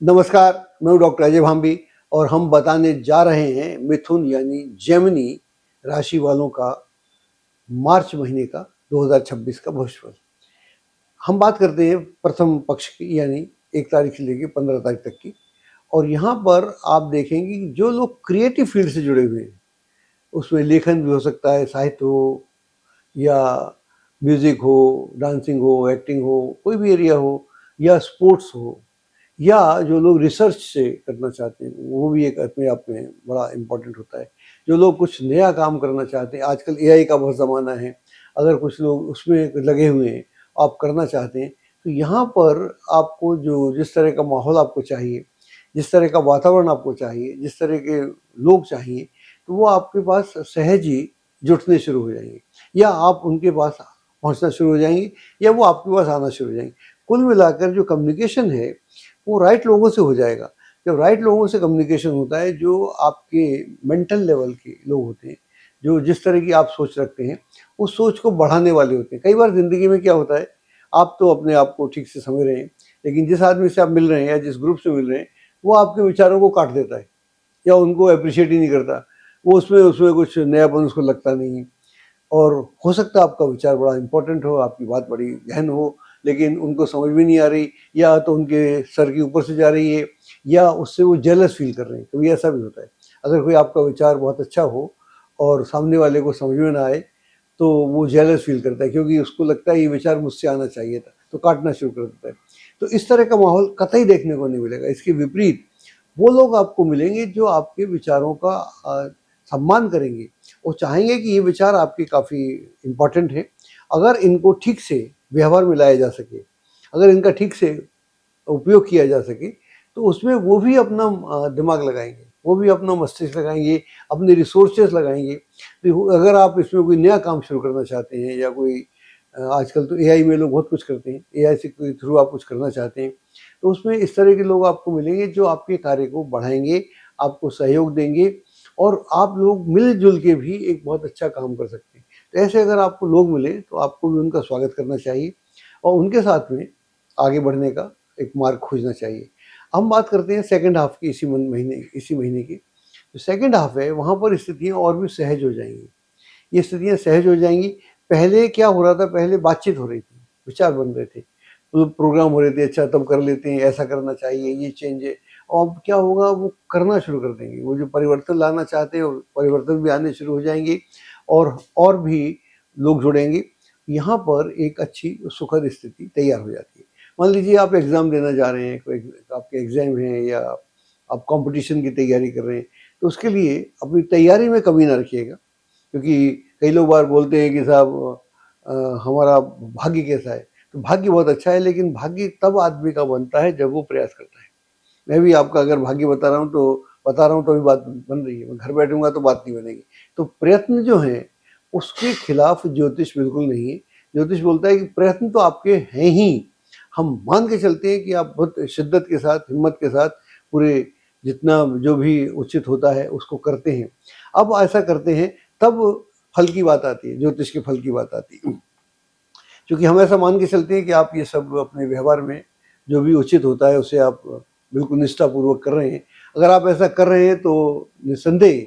नमस्कार, मैं हूँ डॉक्टर अजय भांबी और हम बताने जा रहे हैं मिथुन यानी जेमिनी राशि वालों का मार्च महीने का 2026 का भविष्यफल। हम बात करते हैं प्रथम पक्ष की यानी 1 तारीख से लेकर 15 तारीख तक की। और यहाँ पर आप देखेंगे कि जो लोग क्रिएटिव फील्ड से जुड़े हुए हैं, उसमें लेखन भी हो सकता है, साहित्य हो या म्यूज़िक हो, डांसिंग हो, एक्टिंग हो, कोई भी एरिया हो, या स्पोर्ट्स हो, या जो लोग रिसर्च से करना चाहते हैं, वो भी एक अपने आप में बड़ा इम्पोर्टेंट होता है। जो लोग कुछ नया काम करना चाहते हैं, आजकल एआई का बहुत ज़माना है, अगर कुछ लोग उसमें लगे हुए हैं, आप करना चाहते हैं, तो यहाँ पर आपको जो जिस तरह का माहौल आपको चाहिए, जिस तरह का वातावरण आपको चाहिए, जिस तरह के लोग चाहिए, तो वो आपके पास सहज ही जुटने शुरू हो जाएंगे, या आप उनके पास पहुँचना शुरू हो जाएंगे, या वो आपके पास आना शुरू हो जाएंगे। कुल मिलाकर जो कम्युनिकेशन है वो राइट लोगों से हो जाएगा। जब राइट लोगों से कम्युनिकेशन होता है, जो आपके मेंटल लेवल के लोग होते हैं, जो जिस तरह की आप सोच रखते हैं, उस सोच को बढ़ाने वाले होते हैं। कई बार ज़िंदगी में क्या होता है, आप तो अपने आप को ठीक से समझ रहे हैं, लेकिन जिस आदमी से आप मिल रहे हैं या जिस ग्रुप से मिल रहे हैं, वो आपके विचारों को काट देता है या उनको अप्रिशिएट ही नहीं करता। वो उसमें उसमें कुछ नयापन उसको लगता नहीं। और हो सकता है आपका विचार बड़ा इम्पोर्टेंट हो, आपकी बात बड़ी गहन हो, लेकिन उनको समझ में नहीं आ रही, या तो उनके सर के ऊपर से जा रही है, या उससे वो जेलस फील कर रहे हैं। कभी ऐसा भी होता है। अगर कोई आपका विचार बहुत अच्छा हो और सामने वाले को समझ में ना आए, तो वो जेलस फील करता है, क्योंकि उसको लगता है ये विचार मुझसे आना चाहिए था, तो काटना शुरू कर देता है। तो इस तरह का माहौल कतई देखने को नहीं मिलेगा। इसके विपरीत वो लोग आपको मिलेंगे जो आपके विचारों का सम्मान करेंगे। वो चाहेंगे कि ये विचार आपके काफ़ी इम्पोर्टेंट है, अगर इनको ठीक से व्यवहार में लाया जा सके, अगर इनका ठीक से उपयोग किया जा सके, तो उसमें वो भी अपना दिमाग लगाएंगे, वो भी अपना मस्तिष्क लगाएंगे, अपने रिसोर्सेज लगाएंगे। तो अगर आप इसमें कोई नया काम शुरू करना चाहते हैं, या कोई आजकल तो एआई में लोग बहुत कुछ करते हैं, एआई से के थ्रू आप कुछ करना चाहते हैं, तो उसमें इस तरह के लोग आपको मिलेंगे जो आपके कार्य को बढ़ाएंगे, आपको सहयोग देंगे, और आप लोग मिलजुल के भी एक बहुत अच्छा काम कर सकते हैं। तो ऐसे अगर आपको लोग मिले, तो आपको भी उनका स्वागत करना चाहिए और उनके साथ में आगे बढ़ने का एक मार्ग खोजना चाहिए। हम बात करते हैं सेकंड हाफ की, इसी महीने की। जो सेकंड हाफ है, वहाँ पर स्थितियाँ और भी सहज हो जाएंगी। ये स्थितियाँ सहज हो जाएंगी। पहले क्या हो रहा था, पहले बातचीत हो रही थी, विचार बन रहे थे, तो प्रोग्राम हो रहे थे, अच्छा तब कर लेते हैं, ऐसा करना चाहिए, ये चेंज है। और अब क्या होगा, वो करना शुरू कर देंगे। वो जो परिवर्तन लाना चाहते हैं, वो परिवर्तन भी आने शुरू हो जाएंगे, और भी लोग जुड़ेंगे। यहाँ पर एक अच्छी सुखद स्थिति तैयार हो जाती है। मान लीजिए आप एग्ज़ाम देना जा रहे हैं, कोई आपके एग्ज़ाम है, या आप कंपटीशन की तैयारी कर रहे हैं, तो उसके लिए अपनी तैयारी में कमी ना रखिएगा। क्योंकि कई लोग बार बोलते हैं कि साहब अ, हमारा भाग्य कैसा है? तो भाग्य बहुत अच्छा है, लेकिन भाग्य तब आदमी का बनता है जब वो प्रयास करता है। मैं भी आपका अगर भाग्य बता रहा हूँ तो अभी बात बन रही है, मैं घर बैठूँगा तो बात नहीं बनेगी। तो प्रयत्न जो हैं, उसके खिलाफ ज्योतिष बिल्कुल नहीं है। ज्योतिष बोलता है कि प्रयत्न तो आपके हैं ही। हम मान के चलते हैं कि आप बहुत शिद्दत के साथ, हिम्मत के साथ पूरे जितना जो भी उचित होता है उसको करते हैं। अब ऐसा करते हैं, तब फल की बात आती है, ज्योतिष के फल की बात आती है। क्योंकि हम ऐसा मान के चलते हैं कि आप ये सब अपने व्यवहार में जो भी उचित होता है उसे आप बिल्कुल निष्ठापूर्वक कर रहे हैं। अगर आप ऐसा कर रहे हैं, तो निस्संदेह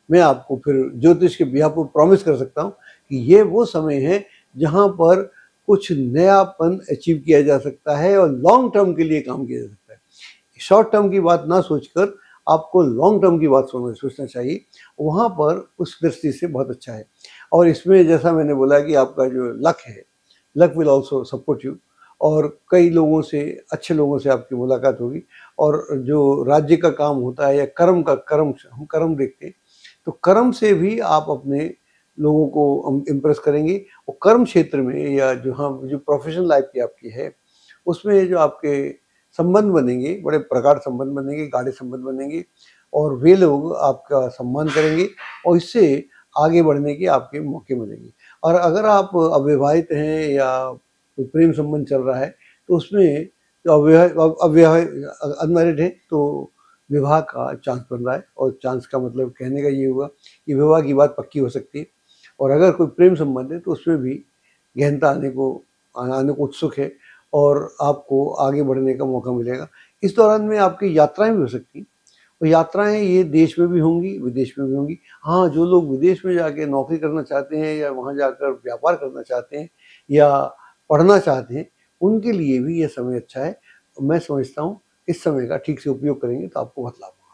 मैं आपको फिर ज्योतिष के बिहाफ पर प्रॉमिस कर सकता हूँ कि ये वो समय है जहाँ पर कुछ नयापन अचीव किया जा सकता है और लॉन्ग टर्म के लिए काम किया जा सकता है। शॉर्ट टर्म की बात ना सोचकर आपको लॉन्ग टर्म की बात सोचना चाहिए। वहाँ पर उस दृष्टि से बहुत अच्छा है। और इसमें जैसा मैंने बोला कि आपका जो लक है, luck will also support you, और कई लोगों से, अच्छे लोगों से आपकी मुलाकात होगी। और जो राज्य का काम होता है, या कर्म हम कर्म देखते हैं, तो कर्म से भी आप अपने लोगों को इम्प्रेस करेंगे। और कर्म क्षेत्र में, या जो हम जो प्रोफेशनल लाइफ की आपकी है, उसमें जो आपके संबंध बनेंगे, बड़े प्रगाढ़ संबंध बनेंगे, गाढ़े संबंध बनेंगे, और वे लोग आपका सम्मान करेंगे, और इससे आगे बढ़ने के आपके मौके मिलेंगे। और अगर आप अविवाहित हैं, या कोई प्रेम संबंध चल रहा है, तो उसमें जो अनमैरिड है, तो विवाह का चांस बन रहा है। और चांस का मतलब कहने का ये हुआ कि विवाह की बात पक्की हो सकती है। और अगर कोई प्रेम संबंध है, तो उसमें भी गहनता आने को उत्सुक है, और आपको आगे बढ़ने का मौका मिलेगा। इस दौरान में आपकी यात्राएं भी हो सकती हैं, और यात्राएं ये देश में भी होंगी, विदेश में भी होंगी। हाँ, जो लोग विदेश में जाके नौकरी करना चाहते हैं या वहाँ जाकर व्यापार करना चाहते हैं या पढ़ना चाहते हैं, उनके लिए भी ये समय अच्छा है। मैं समझता हूँ इस समय का ठीक से उपयोग करेंगे तो आपको बहुत लाभ होगा।